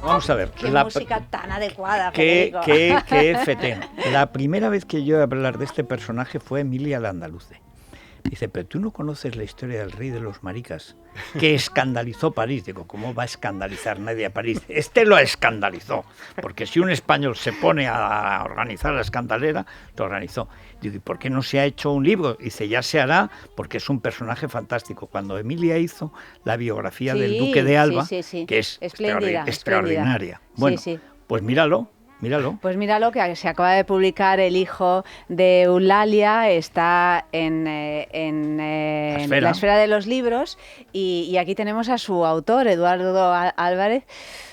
Vamos a ver. Qué música tan adecuada, qué Federico. fetén. La primera vez que yo oí hablar de este personaje fue Emilia la Andaluce. Dice, pero tú no conoces la historia del rey de los maricas, que escandalizó París. Digo, ¿cómo va a escandalizar nadie a París? Este lo escandalizó, porque si un español se pone a organizar la escandalera, lo organizó. Digo, ¿y por qué no se ha hecho un libro? Dice, ya se hará, porque es un personaje fantástico. Cuando Emilia hizo la biografía del Duque de Alba, que es extraordinaria. Bueno, pues míralo. Pues míralo, que se acaba de publicar El hijo de Eulalia, está en la esfera de los libros, y aquí tenemos a su autor, Eduardo Álvarez.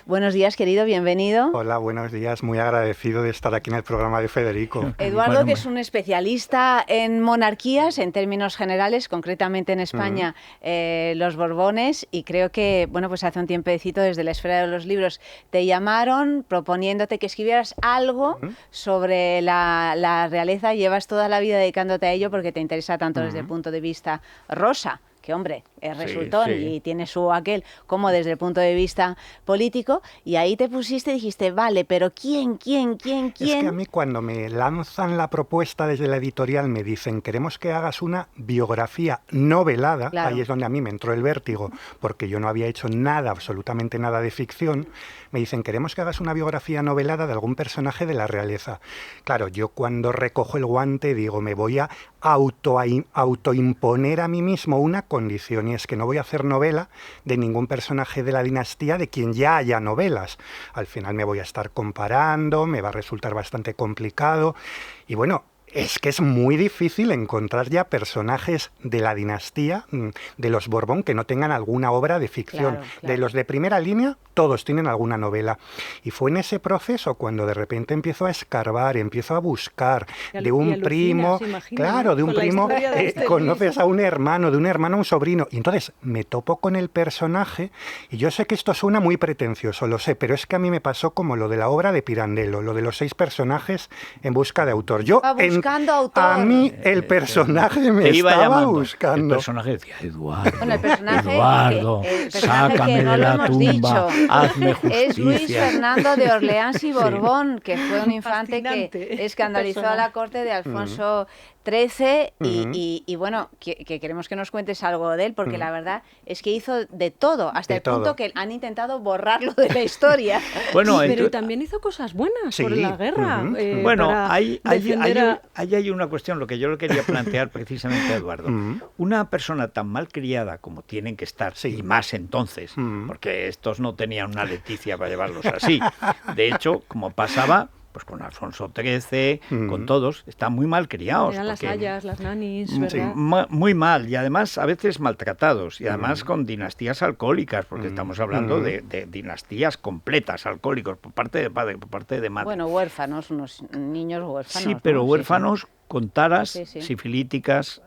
Buenos días, querido, bienvenido. Hola, buenos días, muy agradecido de estar aquí en el programa de Federico. Eduardo, que es un especialista en monarquías, en términos generales, concretamente en España, los Borbones, y creo que, bueno, pues hace un tiempecito desde la esfera de los libros te llamaron proponiéndote que escribieras algo sobre la realeza. Llevas toda la vida dedicándote a ello porque te interesa tanto desde el punto de vista rosa, que hombre, es resultón y tiene su aquel, como desde el punto de vista político, y ahí te pusiste y dijiste, vale, pero ¿quién? Es que a mí cuando me lanzan la propuesta desde la editorial me dicen, queremos que hagas una biografía novelada, ahí es donde a mí me entró el vértigo, porque yo no había hecho nada, absolutamente nada de ficción. Me dicen, queremos que hagas una biografía novelada de algún personaje de la realeza. Claro, yo cuando recojo el guante digo, me voy a autoimponer a mí mismo una condición, y es que no voy a hacer novela de ningún personaje de la dinastía de quien ya haya novelas. Al final me voy a estar comparando, me va a resultar bastante complicado, y bueno, es que es muy difícil encontrar ya personajes de la dinastía de los Borbón que no tengan alguna obra de ficción. Claro. De los de primera línea, todos tienen alguna novela. Y fue en ese proceso cuando de repente empiezo a escarbar, empiezo a buscar de un primo, claro, de un primo, conoces a un hermano, de un hermano a un sobrino. Y entonces me topo con el personaje, y yo sé que esto suena muy pretencioso, lo sé, pero es que a mí me pasó como lo de la obra de Pirandello, lo de los 6 personajes en busca de autor. Yo a mí el personaje me estaba buscando. El personaje decía, Eduardo, bueno, el personaje sácame que no de la hemos tumba, dicho. hazme justicia. Es Luis Fernando de Orleans y Borbón, que fue un infante que escandalizó a la corte de Alfonso XIII, y bueno, que queremos que nos cuentes algo de él, porque la verdad es que hizo de todo, hasta el punto que han intentado borrarlo de la historia. Bueno, pero también hizo cosas buenas por la guerra. Bueno, ahí hay una cuestión, lo que yo le quería plantear precisamente a Eduardo. Una persona tan mal criada como tienen que estar, y más entonces, porque estos no tenían una Leticia para llevarlos así. De hecho, como pasaba pues con Alfonso XIII, con todos, están muy mal criados. Eran las ayas, las nanis, ¿verdad? Muy mal, y además a veces maltratados, y además con dinastías alcohólicas, porque estamos hablando de dinastías completas, alcohólicos, por parte de padre, por parte de madre. Bueno, huérfanos, unos niños huérfanos. Sí, pero huérfanos con taras sifilíticas,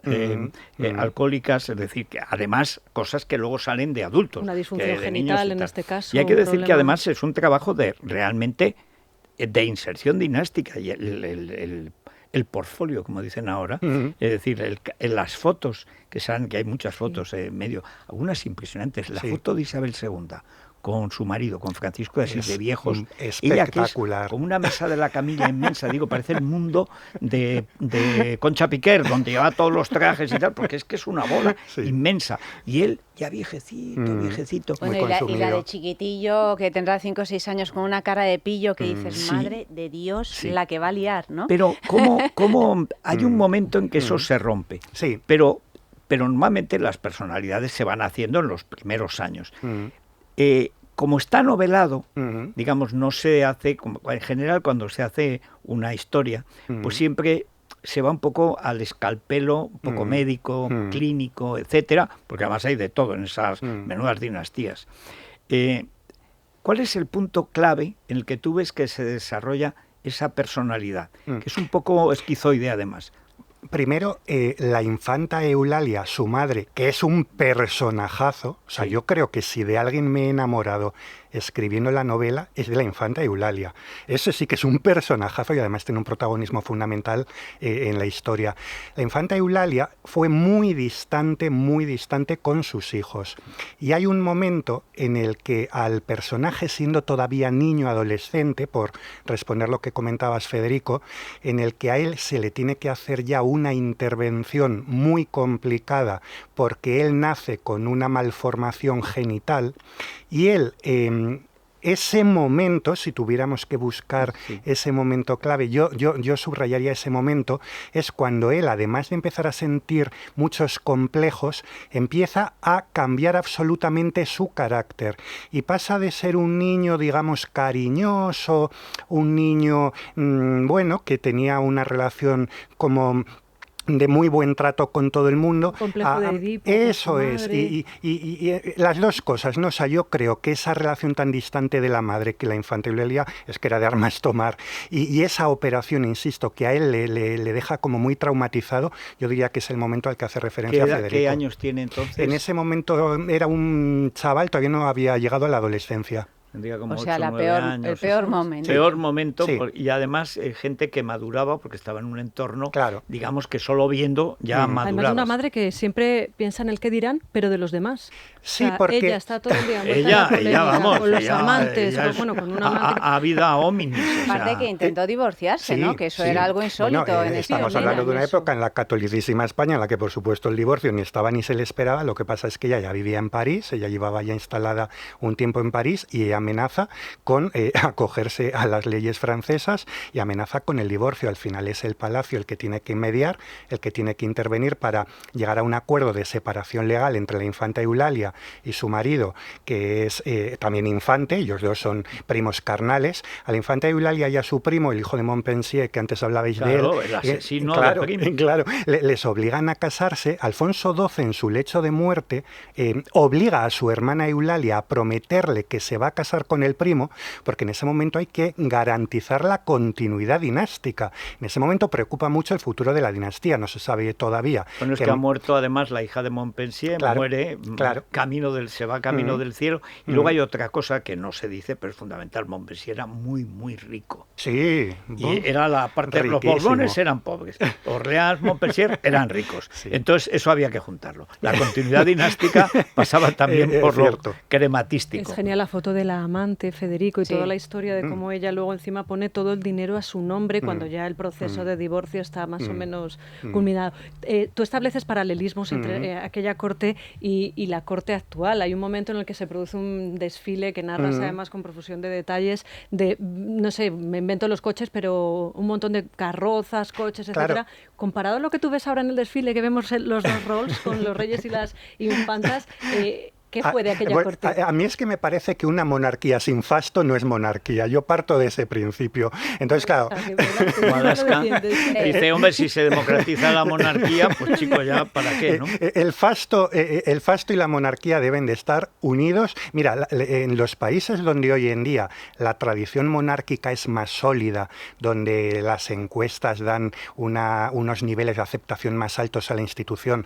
alcohólicas, es decir, que además cosas que luego salen de adultos. Una disfunción genital en este caso. Y hay que decir que además es un trabajo de realmente de inserción dinástica, y el portfolio, como dicen ahora, es decir, las fotos que salen, que hay muchas fotos en medio, algunas impresionantes, la foto de Isabel II con su marido, con Francisco de Asís, de viejos, ella que es como una mesa de la Camilla inmensa, digo, parece el mundo de Concha Piquer, donde lleva todos los trajes y tal, porque es que es una bola inmensa, y él ya viejecito. Bueno, y la de chiquitillo, que tendrá 5 o 6 años, con una cara de pillo que dices, madre de Dios, la que va a liar, ¿no? Pero ¿cómo hay un momento en que eso se rompe? Sí. Pero normalmente las personalidades se van haciendo en los primeros años. Como está novelado, digamos, no se hace, como en general cuando se hace una historia, pues siempre se va un poco al escalpelo, un poco médico, clínico, etcétera, porque además hay de todo en esas menudas dinastías. ¿Cuál es el punto clave en el que tú ves que se desarrolla esa personalidad? Que es un poco esquizoide además. Primero, la infanta Eulalia, su madre, que es un personajazo, o sea, yo creo que si de alguien me he enamorado escribiendo la novela es de la infanta Eulalia. Ese sí que es un personajazo y además tiene un protagonismo fundamental en la historia. La infanta Eulalia fue muy distante con sus hijos. Y hay un momento en el que al personaje, siendo todavía niño adolescente, por responder lo que comentabas, Federico, en el que a él se le tiene que hacer ya una intervención muy complicada porque él nace con una malformación genital y él, ese momento, si tuviéramos que buscar ese momento clave, yo subrayaría ese momento, es cuando él, además de empezar a sentir muchos complejos, empieza a cambiar absolutamente su carácter y pasa de ser un niño, digamos, cariñoso, un niño, bueno, que tenía una relación como de muy buen trato con todo el mundo. Complejo de Edipo. Eso es, y las dos cosas, ¿no? O sea, yo creo que esa relación tan distante de la madre que la infanta Eulalia es que era de armas tomar, y esa operación, insisto, que a él le deja como muy traumatizado, yo diría que es el momento al que hace referencia Federico. ¿Qué años tiene entonces? En ese momento era un chaval, todavía no había llegado a la adolescencia. Como o sea, 8, 9 años, el peor momento. Peor momento, y además gente que maduraba porque estaba en un entorno, digamos que solo viendo ya maduraba. Además, una madre que siempre piensa en el qué dirán, pero de los demás. Sí, o sea, porque ella está todo el día ella vamos, con los amantes, con un amante. A vida hominis. Aparte que intentó divorciarse, ¿no? Que eso era algo insólito en estamos hablando de una época en la catolicísima España en la que, por supuesto, el divorcio ni estaba ni se le esperaba. Lo que pasa es que ella ya vivía en París, ella llevaba ya instalada un tiempo en París y amenaza con acogerse a las leyes francesas y amenaza con el divorcio. Al final es el palacio el que tiene que mediar, el que tiene que intervenir para llegar a un acuerdo de separación legal entre la infanta Eulalia y su marido, que es también infante, ellos dos son primos carnales. A la infanta Eulalia y a su primo, el hijo de Montpensier, que antes hablabais de él, el asesino claro, les obligan a casarse. Alfonso XII, en su lecho de muerte, obliga a su hermana Eulalia a prometerle que se va a casar con el primo, porque en ese momento hay que garantizar la continuidad dinástica. En ese momento preocupa mucho el futuro de la dinastía, no se sabe todavía. Bueno, es que ha muerto además la hija de Montpensier, muere, se va camino del cielo, y luego hay otra cosa que no se dice, pero es fundamental. Montpensier era muy, muy rico. Sí. Y era la parte de los Borbones eran pobres. Orleans, Montpensier eran ricos. Sí. Entonces eso había que juntarlo. La continuidad dinástica pasaba también por lo crematístico. Es genial la foto de la amante, Federico, y toda la historia de cómo ella luego encima pone todo el dinero a su nombre cuando ya el proceso de divorcio está más o menos culminado. Tú estableces paralelismos entre aquella corte y la corte actual. Hay un momento en el que se produce un desfile que narras además con profusión de detalles de, no sé, me invento los coches, pero un montón de carrozas, coches, etcétera. Comparado a lo que tú ves ahora en el desfile, que vemos los dos roles con los reyes y las infantas, ¿qué fue de aquella corte? A mí es que me parece que una monarquía sin fasto no es monarquía. Yo parto de ese principio. Entonces, claro... Dice, hombre, si se democratiza la monarquía, pues chico, ya, ¿para qué, no? El fasto y la monarquía deben de estar unidos. Mira, en los países donde hoy en día la tradición monárquica es más sólida, donde las encuestas dan unos niveles de aceptación más altos a la institución,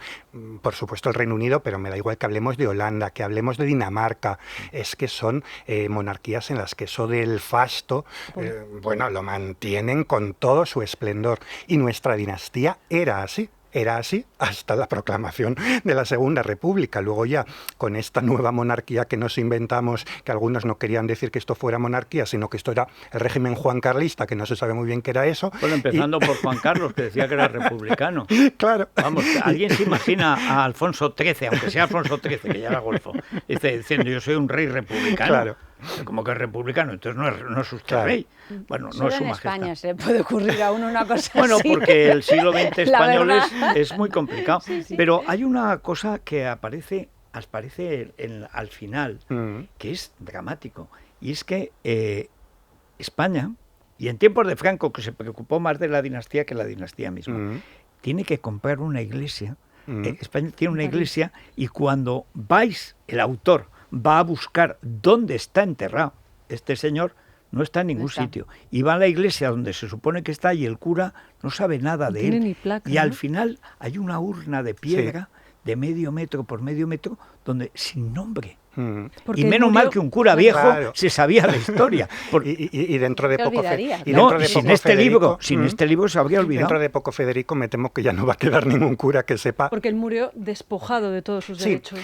por supuesto el Reino Unido, pero me da igual que hablemos de Holanda, que hablemos de Dinamarca, es que son monarquías en las que eso del fasto, lo mantienen con todo su esplendor. Y nuestra dinastía era así. Era así hasta la proclamación de la Segunda República. Luego ya, con esta nueva monarquía que nos inventamos, que algunos no querían decir que esto fuera monarquía, sino que esto era el régimen juancarlista, que no se sabe muy bien qué era eso. Bueno, empezando por Juan Carlos, que decía que era republicano. Claro. Vamos, ¿alguien se imagina a Alfonso XIII, aunque sea Alfonso XIII, que ya era golfo, diciendo yo soy un rey republicano? Claro. Como que es republicano, entonces no es usted rey. Bueno, solo no es su en majestad. España se le puede ocurrir a uno una cosa bueno, así. porque el siglo XX español es muy complicado. Sí. Pero hay una cosa que aparece al final, que es dramático, y es que España, y en tiempos de Franco, que se preocupó más de la dinastía que la dinastía misma, tiene que comprar una iglesia. España tiene una iglesia, y cuando el autor va a buscar dónde está enterrado este señor, No está en ningún sitio. Y va a la iglesia donde se supone que está y el cura no sabe nada de él. Ni placa, y al final hay una urna de piedra de medio metro por medio metro donde sin nombre. Porque y menos mal que un cura viejo se sabía la historia. Y dentro de poco... sin este libro se habría olvidado. Dentro de poco, Federico, me temo que ya no va a quedar ningún cura que sepa... Porque él murió despojado de todos sus derechos.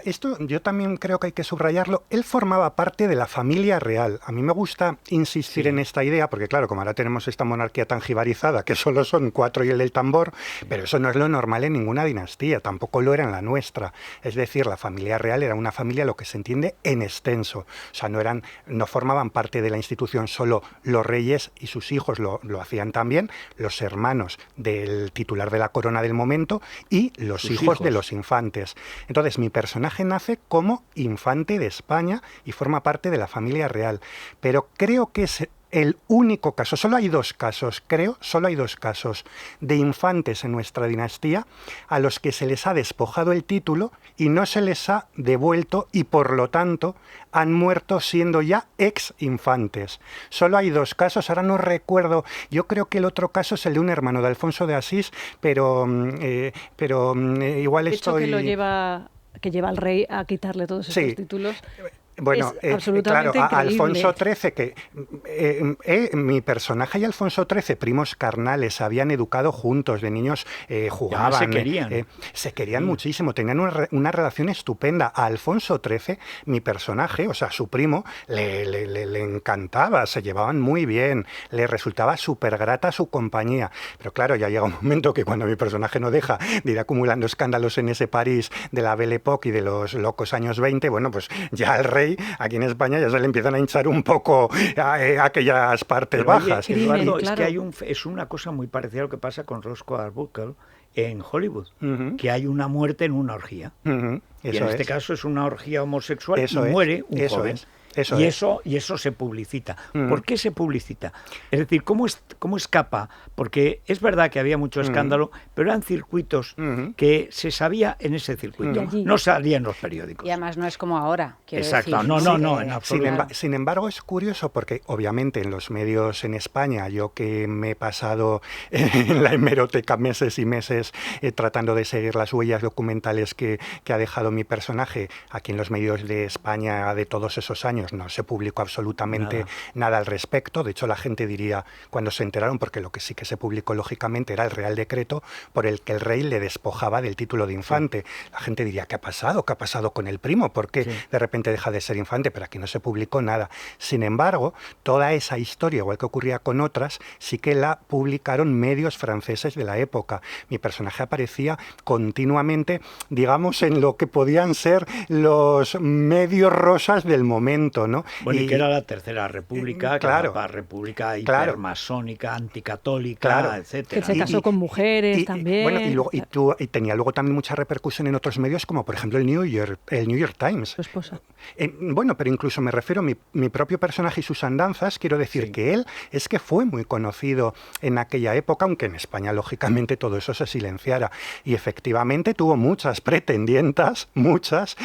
Esto yo también creo que hay que subrayarlo. Él formaba parte de la familia real. A mí me gusta insistir en esta idea, porque claro, como ahora tenemos esta monarquía tan jibarizada, que solo son 4 y el del tambor, pero eso no es lo normal en ninguna dinastía, tampoco lo era en la nuestra. Es decir, la familia real era una familia, lo que se entiende, en extenso. O sea, no formaban parte de la institución solo los reyes y sus hijos, lo hacían también los hermanos del titular de la corona del momento y los hijos de los infantes. Entonces, mi personaje nace como infante de España y forma parte de la familia real. Pero creo que es el único caso, solo hay 2 casos, solo hay 2 casos de infantes en nuestra dinastía a los que se les ha despojado el título y no se les ha devuelto y por lo tanto han muerto siendo ya ex infantes. Solo hay 2 casos, ahora no recuerdo, yo creo que el otro caso es el de un hermano de Alfonso de Asís, pero igual estoy... que lleva al rey a quitarle todos esos títulos. Bueno, absolutamente claro, increíble. Alfonso XIII, que mi personaje y Alfonso XIII, primos carnales, se habían educado juntos, de niños jugaban. Se querían muchísimo, tenían una relación estupenda. A Alfonso XIII, mi personaje, o sea, su primo, le encantaba, se llevaban muy bien, le resultaba súper grata su compañía. Pero claro, ya llega un momento que cuando mi personaje no deja de ir acumulando escándalos en ese París de la Belle Époque y de los locos años 20, bueno, pues ya el rey aquí en España ya se le empiezan a hinchar un poco aquellas partes bajas. Oye, Eduardo, es que es una cosa muy parecida a lo que pasa con Roscoe Arbuckle en Hollywood, que hay una muerte en una orgía. Y en este caso es una orgía homosexual y muere un joven. Y eso se publicita. ¿Por qué se publicita? Es decir, ¿cómo escapa? Porque es verdad que había mucho escándalo, pero eran circuitos que se sabía en ese circuito. No salía en los periódicos. Y además no es como ahora. Exacto, decir. No, en absoluto. Sin embargo, es curioso porque obviamente en los medios en España, yo que me he pasado en la hemeroteca meses y meses tratando de seguir las huellas documentales que ha dejado mi personaje, aquí en los medios de España de todos esos años, no se publicó absolutamente nada al respecto. De hecho, la gente diría, cuando se enteraron, porque lo que sí que se publicó lógicamente era el Real Decreto por el que el rey le despojaba del título de infante. La gente diría, ¿qué ha pasado? ¿Qué ha pasado con el primo? ¿Por qué de repente deja de ser infante? Pero aquí no se publicó nada. Sin embargo, toda esa historia, igual que ocurría con otras, sí que la publicaron medios franceses de la época. Mi personaje aparecía continuamente, digamos, en lo que podían ser los medios rosas del momento, ¿no? Bueno, y que era la Tercera República, que era una república hipermasónica, anticatólica, etcétera. Que se casó con mujeres también. Bueno, y tenía luego también mucha repercusión en otros medios, como por ejemplo el New York Times. Su esposa. Bueno, pero incluso me refiero a mi propio personaje y sus andanzas, quiero decir que él es que fue muy conocido en aquella época, aunque en España, lógicamente, todo eso se silenciara. Y efectivamente tuvo muchas pretendientas, muchas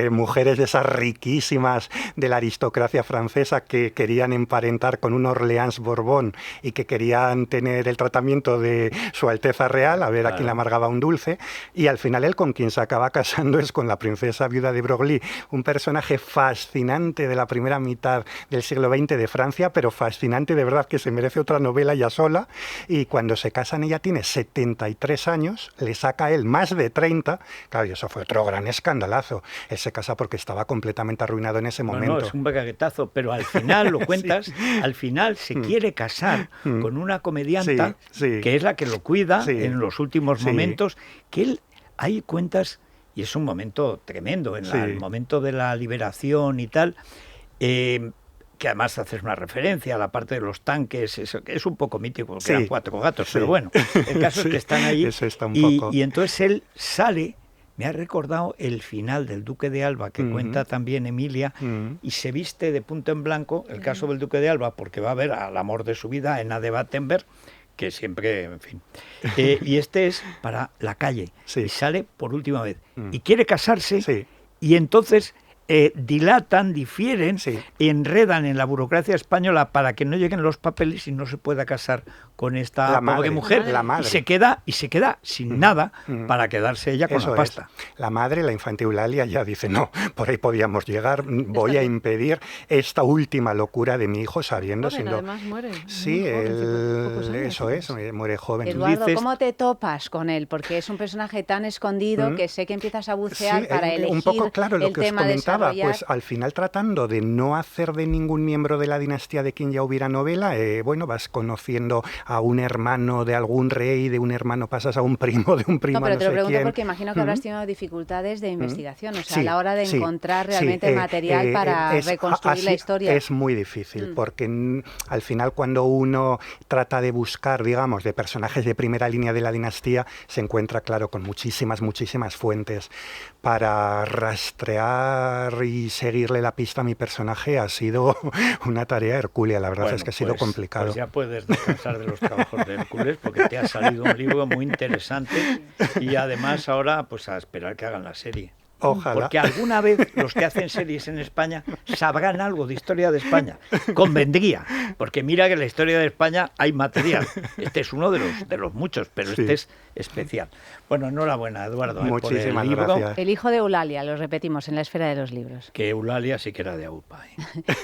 mujeres de esas riquísimas de la aristocracia francesa que querían emparentar con un Orleans Borbón y que querían tener el tratamiento de Su Alteza Real, a ver a quién le amargaba un dulce, y al final él con quien se acaba casando es con la princesa viuda de Broglie, un personaje fascinante de la primera mitad del siglo XX de Francia, pero fascinante de verdad, que se merece otra novela ya sola, y cuando se casan ella tiene 73 años, le saca a él más de 30, claro, y eso fue otro gran escandalazo. Él se casa porque estaba completamente arruinado en ese momento. No, es un baguetazo, pero al final lo cuentas, al final se quiere casar con una comedianta que es la que lo cuida en los últimos momentos, que él, ahí cuentas, y es un momento tremendo, en el momento de la liberación y tal, que además haces una referencia a la parte de los tanques, es un poco mítico, porque eran 4 gatos, pero bueno, el caso es que están ahí, y entonces él sale. Me ha recordado el final del Duque de Alba, que cuenta también Emilia, y se viste de punto en blanco, el caso del Duque de Alba, porque va a ver al amor de su vida, Anna de Battenberg, que siempre, en fin. Y este es para la calle, y sale por última vez. Y quiere casarse, y entonces dilatan, difieren y enredan en la burocracia española para que no lleguen los papeles y no se pueda casar con esta pobre mujer. La madre. Y se queda sin nada para quedarse ella con la pasta. La madre, la infanta Eulalia, ya dice, no, por ahí podíamos llegar, voy a impedir esta última locura de mi hijo sabiendo... Además muere. Sí, eso es, muere joven. Eduardo, ¿cómo te topas con él? Porque es un personaje tan escondido que sé que empiezas a bucear para elegir un poco, claro, lo el que tema os comentaba, desarrollar. pues al final tratando de no hacer de ningún miembro de la dinastía de quien ya hubiera novela, bueno, vas conociendo a un hermano de algún rey, de un hermano pasas a un primo, de un primo no, pero no te lo sé pregunto quién. porque imagino que habrás tenido dificultades de investigación, o sea, Sí, a la hora de encontrar realmente material para reconstruir la historia. Es muy difícil, porque al final cuando uno trata de buscar, digamos, de personajes de primera línea de la dinastía, se encuentra, claro, con muchísimas fuentes. Para rastrear y seguirle la pista a mi personaje ha sido una tarea hercúlea, la verdad es que ha sido complicado. Pues ya puedes descansar de los trabajos de Hércules porque te ha salido un libro muy interesante y además ahora pues a esperar que hagan la serie. Ojalá. Porque alguna vez los que hacen series en España sabrán algo de historia de España. Convendría, porque mira que en la historia de España hay material. Este es uno de los muchos, pero este es especial. Bueno, enhorabuena, Eduardo. Muchísimas por el libro. gracias. El hijo de Eulalia, lo repetimos, en la esfera de los libros. Que Eulalia sí que era de AUPA.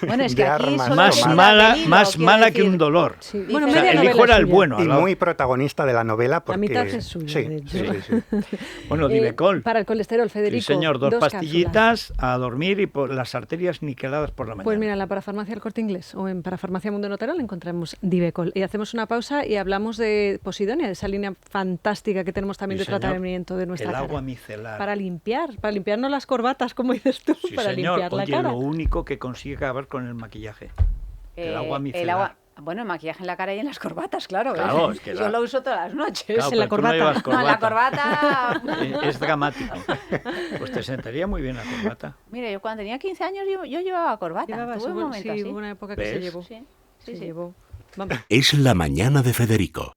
Bueno, es que De aquí armas. solo Más queda mala, peligro, más quiero mala decir. que un dolor. Sí. Dice- Bueno, O sea, media el novela hijo era el suya. bueno. Y muy protagonista de la novela porque... La mitad es suya, Sí, de hecho. sí. Bueno, Divecol. Para el colesterol, Sí, Federico. señor, dos cápsulas. pastillitas a dormir y por las arterias niqueladas por la mañana. Pues mira, en la Parafarmacia El Corte Inglés o en Parafarmacia Mundo Notaro encontramos Divecol. Y hacemos una pausa y hablamos de Posidonia, de esa línea fantástica que tenemos también Sí, de tratamiento de nuestra el cara. agua micelar. Para limpiarnos las corbatas, como dices tú, Sí, para señor. limpiar la Oye, cara. lo único que consigue acabar con el maquillaje. El agua micelar. Bueno, el maquillaje en la cara y en las corbatas, claro. Claro, es que yo lo uso todas las noches. Claro, en la pero tú no corbata. llevas No, en la corbata... Es dramático. Pues te sentaría muy bien la corbata. Mira, yo cuando tenía 15 años yo llevaba corbata. Llevabas, Tuve un bueno, momento sí, así. hubo una época que se ¿Ves? llevó. Sí, Se sí. llevó. Vamos. Es la mañana de Federico,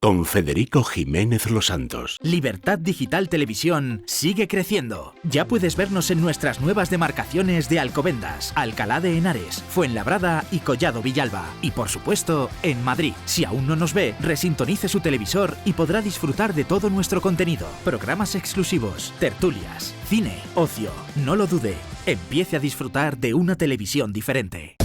con Federico Jiménez Los Santos. Libertad Digital Televisión sigue creciendo. Ya puedes vernos en nuestras nuevas demarcaciones de Alcobendas, Alcalá de Henares, Fuenlabrada y Collado Villalba. Y por supuesto, en Madrid. Si aún no nos ve, resintonice su televisor y podrá disfrutar de todo nuestro contenido. Programas exclusivos, tertulias, cine, ocio. No lo dude. Empiece a disfrutar de una televisión diferente.